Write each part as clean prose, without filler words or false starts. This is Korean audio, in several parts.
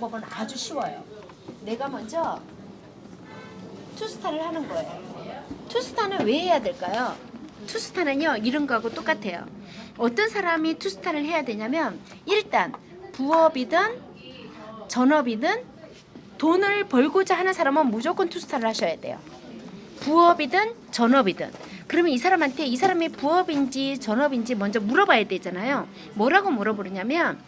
방법은 아주 쉬워요. 내가 먼저 투스타를 하는 거예요. 투스타는 왜 해야 될까요? 투스타는요, 이런 거하고 똑같아요. 어떤 사람이 투스타를 해야 되냐면, 일단 부업이든 전업이든 돈을 벌고자 하는 사람은 무조건 투스타를 하셔야 돼요. 부업이든 전업이든. 그러면 이 사람한테 이 사람이 부업인지 전업인지 먼저 물어봐야 되잖아요. 뭐라고 물어보느냐면,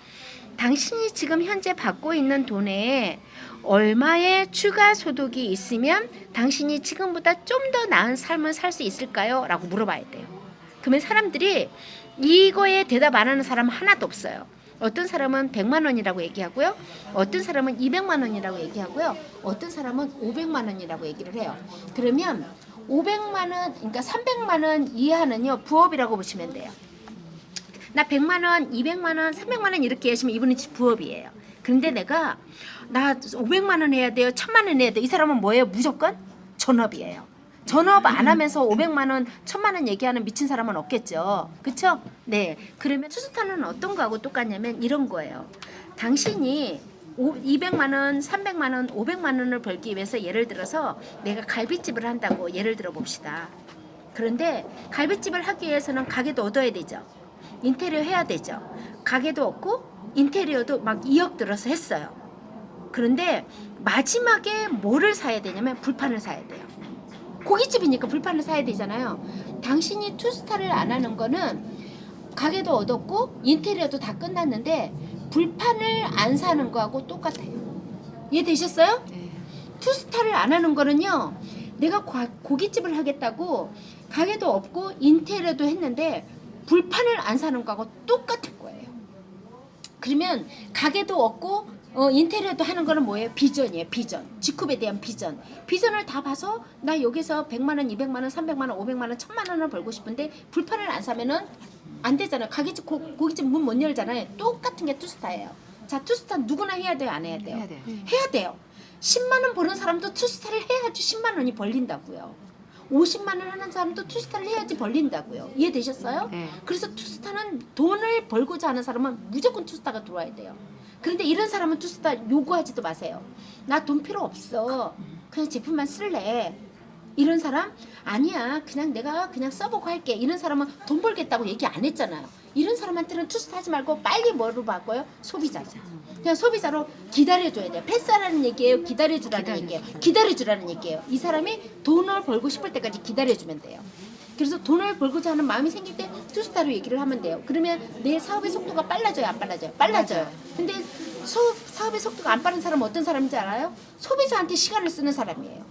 당신이 지금 현재 받고 있는 돈에 얼마의 추가 소득이 있으면 당신이 지금보다 좀 더 나은 삶을 살 수 있을까요? 라고 물어봐야 돼요. 그러면 사람들이 이거에 대답 안 하는 사람 하나도 없어요. 어떤 사람은 100만 원이라고 얘기하고요. 어떤 사람은 200만 원이라고 얘기하고요. 어떤 사람은 500만 원이라고 얘기를 해요. 그러면 500만 원, 그러니까 300만 원 이하는요, 부업이라고 보시면 돼요. 나 100만 원, 200만 원, 300만 원 이렇게 하시면 이분은 부업이에요. 그런데 내가 나 500만 원 해야 돼요, 1000만 원 해야 돼요. 이 사람은 뭐예요? 무조건 전업이에요. 전업 안 하면서 500만 원, 1000만 원 얘기하는 미친 사람은 없겠죠. 그렇죠? 네. 그러면 투스타는 어떤 거하고 똑같냐면 이런 거예요. 당신이 200만 원, 300만 원, 500만 원을 벌기 위해서 예를 들어서 내가 갈비집을 한다고 예를 들어 봅시다. 그런데 갈비집을 하기 위해서는 가게도 얻어야 되죠. 인테리어 해야 되죠. 가게도 없고 인테리어도 막 2억 들어서 했어요. 그런데 마지막에 뭐를 사야 되냐면 불판을 사야 돼요. 고깃집이니까 불판을 사야 되잖아요. 당신이 투스타를 안 하는 거는 가게도 얻었고 인테리어도 다 끝났는데 불판을 안 사는 거하고 똑같아요. 이해되셨어요? 네. 투스타를 안 하는 거는요, 내가 고깃집을 하겠다고 가게도 없고 인테리어도 했는데 불판을 안 사는 거하고 똑같은 거예요. 그러면 가게도 없고 인테리어도 하는 거는 뭐예요? 비전이에요. 비전. 직업에 대한 비전. 비전을 다 봐서 나 여기서 100만 원, 200만 원, 300만 원, 500만 원, 1000만 원을 벌고 싶은데 불판을 안 사면은 안 되잖아요. 가게집 고깃집 문 못 열잖아요. 똑같은 게 투스타예요. 자, 투스타 누구나 해야 돼요? 안 해야 돼요? 해야 돼요. 해야 돼요. 10만 원 버는 사람도 투스타를 해야지 10만 원이 벌린다고요. 50만 원 하는 사람도 투스타를 해야지 벌린다고요. 이해되셨어요? 네. 그래서 투스타는 돈을 벌고자 하는 사람은 무조건 투스타가 들어와야 돼요. 그런데 이런 사람은 투스타 요구하지도 마세요. 나 돈 필요 없어. 그냥 제품만 쓸래. 이런 사람? 아니야. 그냥 내가 그냥 써보고 할게. 이런 사람은 돈 벌겠다고 얘기 안 했잖아요. 이런 사람한테는 투스타 하지 말고 빨리 뭐로 바꿔요? 소비자죠. 그냥 소비자로 기다려줘야 돼요. 패스하라는 얘기예요? 기다려주라는 얘기예요? 기다려주라는 얘기예요. 이 사람이 돈을 벌고 싶을 때까지 기다려주면 돼요. 그래서 돈을 벌고자 하는 마음이 생길 때 투스타로 얘기를 하면 돼요. 그러면 내 사업의 속도가 빨라져요? 안 빨라져요? 빨라져요. 근데 사업의 속도가 안 빠른 사람은 어떤 사람인지 알아요? 소비자한테 시간을 쓰는 사람이에요.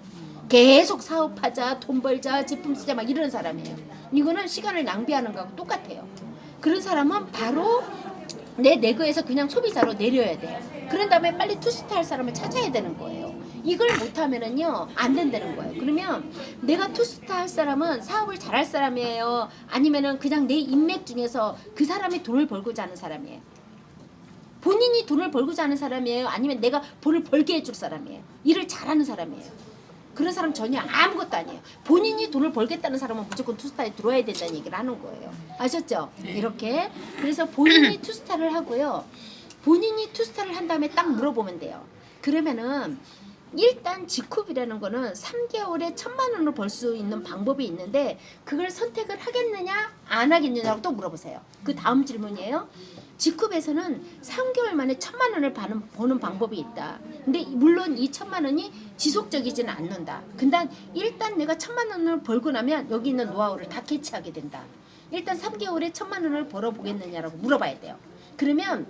계속 사업하자, 돈 벌자, 제품 쓰자 막 이러는 사람이에요. 이거는 시간을 낭비하는 거하고 똑같아요. 그런 사람은 바로 내 내거에서 그냥 소비자로 내려야 돼요. 그런 다음에 빨리 투스타 할 사람을 찾아야 되는 거예요. 이걸 못하면은요, 안 된다는 거예요. 그러면 내가 투스타 할 사람은 사업을 잘할 사람이에요? 아니면은 그냥 내 인맥 중에서 그 사람이 돈을 벌고자 하는 사람이에요? 본인이 돈을 벌고자 하는 사람이에요? 아니면 내가 돈을 벌게 해줄 사람이에요? 일을 잘하는 사람이에요? 그런 사람 전혀 아무것도 아니에요. 본인이 돈을 벌겠다는 사람은 무조건 투스타에 들어와야 된다는 얘기를 하는 거예요. 아셨죠? 이렇게. 그래서 본인이 투스타를 하고요. 본인이 투스타를 한 다음에 딱 물어보면 돼요. 그러면은 일단 지쿰이라는 거는 3개월에 1000만 원을 벌 수 있는 방법이 있는데 그걸 선택을 하겠느냐 안 하겠느냐고 또 물어보세요. 그 다음 질문이에요. 지쿰에서는 3개월 만에 1000만 원을 버는 방법이 있다. 근데 물론 이 1000만 원이 지속적이지는 않는다. 근데 일단 내가 1000만 원을 벌고 나면 여기 있는 노하우를 다 캐치하게 된다. 일단 3개월에 1000만 원을 벌어보겠느냐라고 물어봐야 돼요. 그러면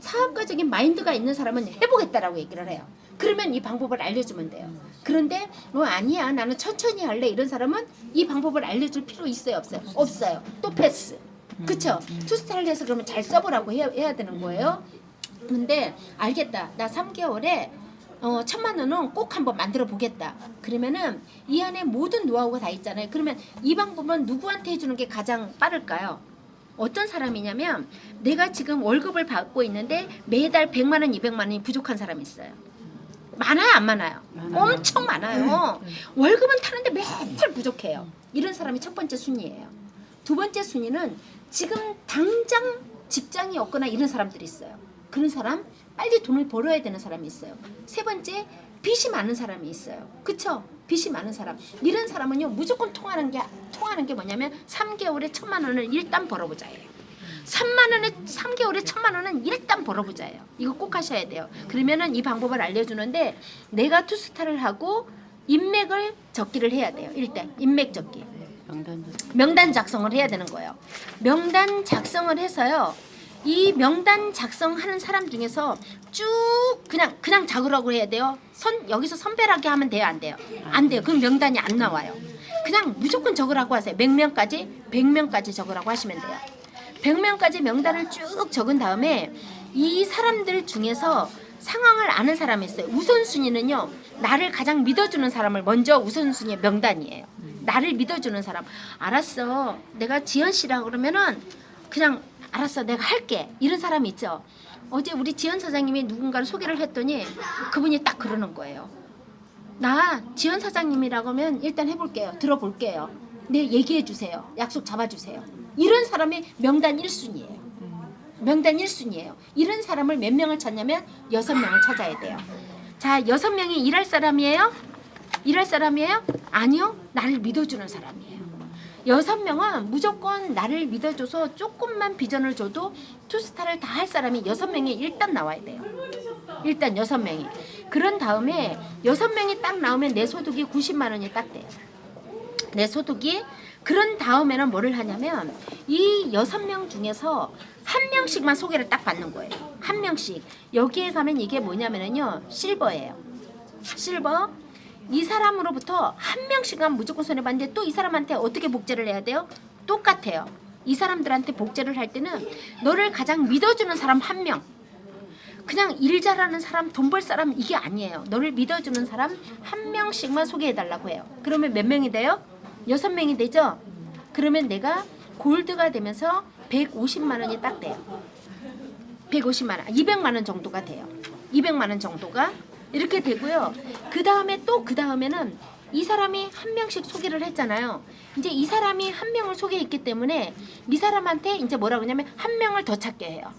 사업가적인 마인드가 있는 사람은 해보겠다라고 얘기를 해요. 그러면 이 방법을 알려주면 돼요. 그런데 아니야 나는 천천히 할래 이런 사람은 이 방법을 알려줄 필요 있어요? 없어요? 없어요. 또 패스. 그쵸? 투스타를 해서 그러면 잘 써보라고 해야 되는 거예요. 근데 알겠다. 나 3개월에 1000만 원은 꼭 한번 만들어 보겠다. 그러면은 이 안에 모든 노하우가 다 있잖아요. 그러면 이 방법은 누구한테 해주는 게 가장 빠를까요? 어떤 사람이냐면 내가 지금 월급을 받고 있는데 매달 100만 원, 200만 원이 부족한 사람이 있어요. 많아요, 안 많아요? 많아요. 엄청 많아요. 월급은 타는데 맨날 부족해요. 이런 사람이 첫 번째 순위예요. 두 번째 순위는 지금 당장 직장이 없거나 이런 사람들이 있어요. 그런 사람 빨리 돈을 벌어야 되는 사람이 있어요. 세 번째, 빚이 많은 사람이 있어요. 그쵸? 빚이 많은 사람. 이런 사람은요 무조건 통하는 게 뭐냐면 3개월에 1,000만 원을 일단 벌어보자예요. 3개월에 1,000만 원은 일단 벌어보자예요. 이거 꼭 하셔야 돼요. 그러면은 이 방법을 알려주는데, 내가 투스타를 하고 인맥을 적기를 해야 돼요. 일단 인맥 적기. 명단 작성을 해야 되는 거예요. 명단 작성을 해서요. 이 명단 작성하는 사람 중에서 쭉 그냥 적으라고 해야 돼요. 여기서 선별하게 하면 돼요, 안 돼요? 안 돼요. 그럼 명단이 안 나와요. 그냥 무조건 적으라고 하세요. 몇 명까지? 100명까지 적으라고 하시면 돼요. 100명까지 명단을 쭉 적은 다음에 이 사람들 중에서 상황을 아는 사람이 있어요. 우선순위는요, 나를 가장 믿어주는 사람을 먼저 우선순위의 명단이에요. 나를 믿어주는 사람. 알았어, 내가 지연 씨라고 그러면은 그냥 알았어, 내가 할게. 이런 사람이 있죠. 어제 우리 지연 사장님이 누군가를 소개를 했더니 그분이 딱 그러는 거예요. 나 지연 사장님이라고 하면 일단 해볼게요. 들어볼게요. 네, 얘기해 주세요. 약속 잡아주세요. 이런 사람이 명단 1순위예요. 명단 1순위예요. 이런 사람을 몇 명을 찾냐면 6명을 찾아야 돼요. 자, 6명이 일할 사람이에요? 일할 사람이에요? 아니요. 나를 믿어주는 사람이에요. 6명은 무조건 나를 믿어줘서 조금만 비전을 줘도 투스타를 다 할 사람이 6명이 일단 나와야 돼요. 일단 6명이. 그런 다음에 6명이 딱 나오면 내 소득이 90만 원이 딱 돼요. 내 소득이. 그런 다음에는 뭐를 하냐면 이 6명 중에서 한 명씩만 소개를 딱 받는 거예요. 한 명씩. 여기에 가면 이게 뭐냐면요, 실버예요. 실버. 이 사람으로부터 한 명씩만 무조건 손해봤는데 또 이 사람한테 어떻게 복제를 해야 돼요? 똑같아요. 이 사람들한테 복제를 할 때는 너를 가장 믿어주는 사람 1명. 그냥 일 잘하는 사람, 돈 벌 사람 이게 아니에요. 너를 믿어주는 사람 1명씩만 소개해달라고 해요. 그러면 몇 명이 돼요? 6명이 되죠? 그러면 내가 골드가 되면서 150만 원이 딱 돼요. 150만 원, 200만 원 정도가 돼요. 200만 원 정도가 이렇게 되고요. 그 다음에는 이 사람이 한 명씩 소개를 했잖아요. 이제 이 사람이 한 명을 소개했기 때문에 이 사람한테 이제 뭐라 그러냐면 한 명을 더 찾게 해요.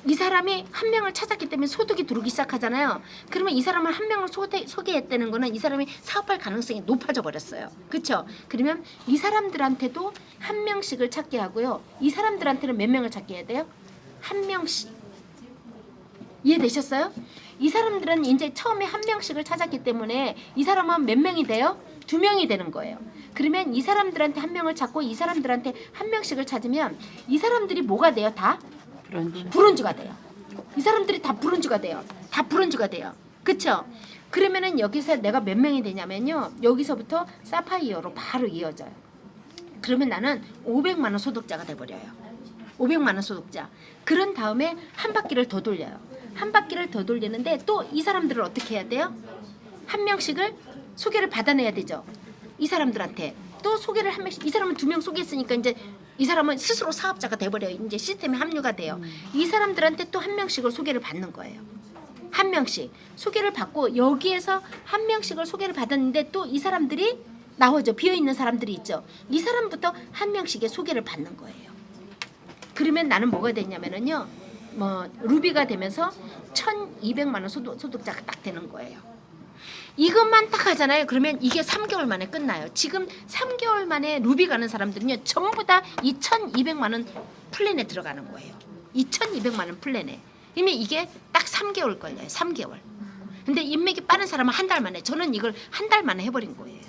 이 사람이 한 명을 찾았기 때문에 소득이 들어오기 시작하잖아요. 그러면 이 사람을 한 명을 소개했다는 거는 이 사람이 사업할 가능성이 높아져 버렸어요. 그렇죠? 그러면 이 사람들한테도 한 명씩을 찾게 하고요. 이 사람들한테는 몇 명을 찾게 해야 돼요? 한 명씩. 이해되셨어요? 이 사람들은 이제 처음에 한 명씩을 찾았기 때문에 이 사람은 몇 명이 돼요? 2명이 되는 거예요. 그러면 이 사람들한테 한 명을 찾고 이 사람들한테 한 명씩을 찾으면 이 사람들이 뭐가 돼요? 다? 브론즈가 돼요. 이 사람들이 다 브론즈가 돼요. 다 브론즈가 돼요. 그쵸? 그러면은 여기서 내가 몇 명이 되냐면요, 여기서부터 사파이어로 바로 이어져요. 그러면 나는 500만 원 소득자가 돼버려요. 500만 원 소득자. 그런 다음에 한 바퀴를 더 돌려요. 한 바퀴를 더 돌리는데 또 이 사람들을 어떻게 해야 돼요? 한 명씩을 소개를 받아내야 되죠. 이 사람들한테 또 소개를 한 명씩. 이 사람은 2명 소개했으니까 이제 이 사람은 스스로 사업자가 돼버려요. 이제 시스템에 합류가 돼요. 이 사람들한테 또 한 명씩을 소개를 받는 거예요. 한 명씩 소개를 받고 여기에서 한 명씩을 소개를 받았는데 또 이 사람들이 나오죠. 비어있는 사람들이 있죠. 이 사람부터 한 명씩의 소개를 받는 거예요. 그러면 나는 뭐가 됐냐면요, 루비가 되면서 1,200만 원 소득자가 딱 되는 거예요. 이것만 딱 하잖아요. 그러면 이게 3개월 만에 끝나요. 지금 3개월 만에 루비 가는 사람들은요, 전부 다 2,200만 원 플랜에 들어가는 거예요. 2,200만 원 플랜에. 그러면 이게 딱 3개월 걸려요. 3개월. 근데 인맥이 빠른 사람은 한 달 만에. 저는 이걸 한 달 만에 해버린 거예요.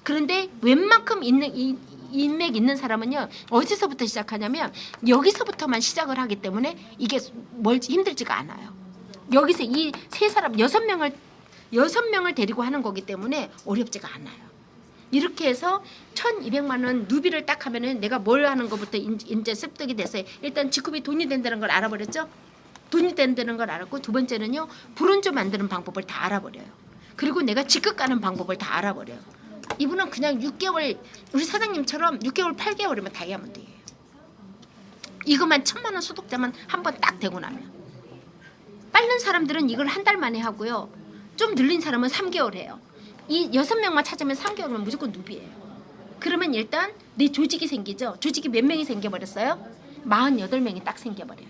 그런데 웬만큼 인맥 있는 사람은요, 어디서부터 시작하냐면 여기서부터만 시작을 하기 때문에 이게 멀지 힘들지가 않아요. 여기서 이 세 사람 6명을 데리고 하는 거기 때문에 어렵지가 않아요. 이렇게 해서 1,200만 원 누비를 딱 하면은 내가 뭘 하는 것부터 이제 습득이 됐어요. 일단 직급이 돈이 된다는 걸 알아버렸죠. 돈이 된다는 걸 알았고, 두 번째는요, 브론즈 만드는 방법을 다 알아버려요. 그리고 내가 직급 가는 방법을 다 알아버려요. 이분은 그냥 6개월, 우리 사장님처럼 6개월 8개월이면 다이아몬드예요. 이것만 1,000만 원 소득자만 한 번 딱 되고 나면. 빠른 사람들은 이걸 한 달 만에 하고요, 좀 늘린 사람은 3개월 해요. 이 6명만 찾으면 3개월이면 무조건 누비예요. 그러면 일단 내 조직이 생기죠. 조직이 몇 명이 생겨버렸어요? 48명이 딱 생겨버려요.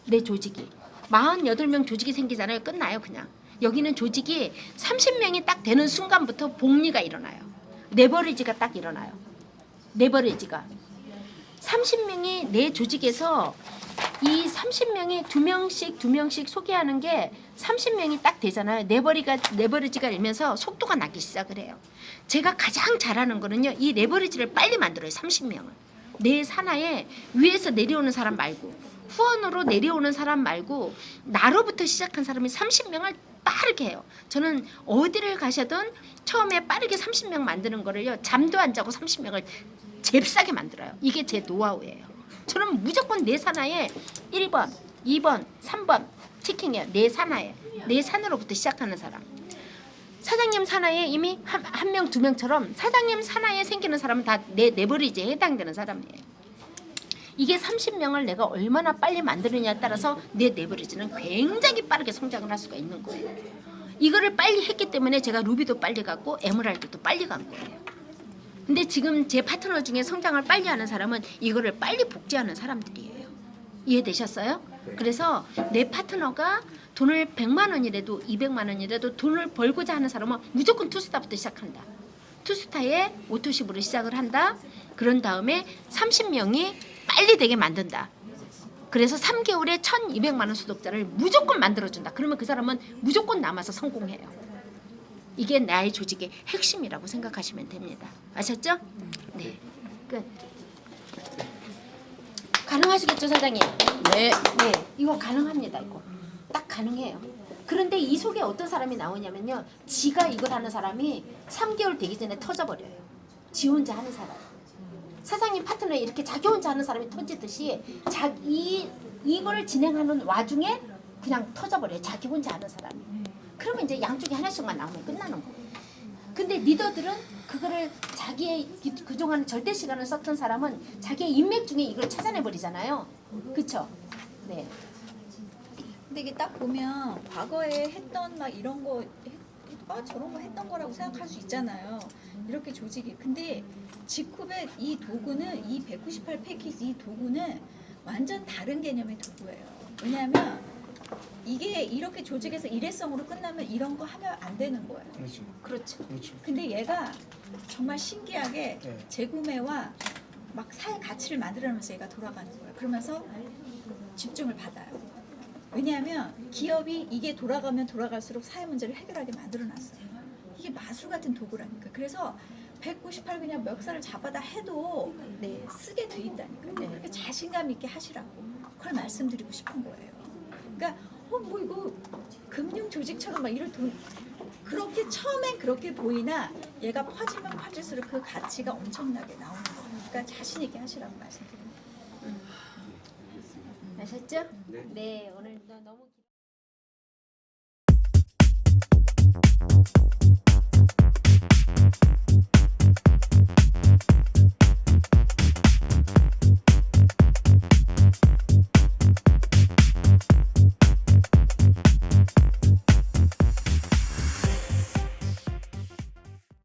내 조직이 48명 조직이 생기잖아요. 끝나요 그냥. 여기는 조직이 30명이 딱 되는 순간부터 복리가 일어나요. 레버리지가 딱 일어나요. 레버리지가 30명이 내 조직에서 이 30명이 두 명씩 소개하는 게 30명이 딱 되잖아요. 레버리지가 일면서 속도가 나기 시작을 해요. 제가 가장 잘하는 거는요. 이 레버리지를 빨리 만들어요. 30명을. 내 산하에 위에서 내려오는 사람 말고 후원으로 내려오는 사람 말고 나로부터 시작한 사람이 30명을 빠르게 해요. 저는 어디를 가셔든 처음에 빠르게 30명 만드는 거를요. 잠도 안 자고 30명을 잽싸게 만들어요. 이게 제 노하우예요. 저는 무조건 내 산하에 1번, 2번, 3번 치킨이에요. 내 산하에. 내 산으로부터 시작하는 사람. 사장님 산하에 이미 한 명, 두 명처럼 사장님 산하에 생기는 사람은 다 내 레버리지에 해당되는 사람이에요. 이게 30명을 내가 얼마나 빨리 만드느냐에 따라서 내 레버리지는 굉장히 빠르게 성장을 할 수가 있는 거예요. 이거를 빨리 했기 때문에 제가 루비도 빨리 갔고 에메랄드도 빨리 간 거예요. 근데 지금 제 파트너 중에 성장을 빨리 하는 사람은 이거를 빨리 복제하는 사람들이에요. 이해되셨어요? 그래서 내 파트너가 돈을 100만 원이라도 200만 원이라도 돈을 벌고자 하는 사람은 무조건 투스타부터 시작한다. 투스타에 오토십으로 시작을 한다. 그런 다음에 30명이 빨리 되게 만든다. 그래서 3개월에 1200만 원 소득자를 무조건 만들어준다. 그러면 그 사람은 무조건 남아서 성공해요. 이게 나의 조직의 핵심이라고 생각하시면 됩니다. 아셨죠? 네. 끝. 가능하시겠죠, 사장님? 네. 네. 이거 가능합니다. 이거. 딱 가능해요. 그런데 이 속에 어떤 사람이 나오냐면요. 지가 이걸 하는 사람이 3개월 되기 전에 터져버려요. 지 혼자 하는 사람. 사장님 파트너에 이렇게 자기 혼자 하는 사람이 터지듯이 이거를 진행하는 와중에 그냥 터져버려요. 자기 혼자 하는 사람이. 그러면 이제 양쪽에 하나씩만 나오면 끝나는 거예요. 근데 리더들은 그거를 자기의 그동안 절대 시간을 썼던 사람은 자기의 인맥 중에 이걸 찾아내버리잖아요. 그쵸? 네. 근데 이게 딱 보면 과거에 했던 막 이런 거 저런 거 했던 거라고 생각할 수 있잖아요. 이렇게 조직이. 근데 지쿠벳 이 도구는 이 198 패키지 이 도구는 완전 다른 개념의 도구예요. 왜냐하면 이게 이렇게 조직에서 일회성으로 끝나면 이런 거 하면 안 되는 거예요. 그렇죠. 그렇죠. 그렇죠. 근데 얘가 정말 신기하게 네. 재구매와 막 사의 가치를 만들어내면서 얘가 돌아가는 거예요. 그러면서 집중을 받아요. 왜냐하면 기업이 이게 돌아가면 돌아갈수록 사회 문제를 해결하게 만들어놨어요. 이게 마술 같은 도구라니까. 그래서 198 그냥 멱살을 잡아다 해도 네. 쓰게 돼 있다니까. 네. 그렇게 자신감 있게 하시라고. 그걸 말씀드리고 싶은 거예요. 그러니까 뭐 이거 금융 조직처럼 막 이럴 돈 그렇게 처음엔 그렇게 보이나 얘가 퍼지면 퍼질수록 그 가치가 엄청나게 나오는 거예요. 그러니까 자신 있게 하시라고 말씀드립니다. 아셨죠? 네. 네. 오늘도 너무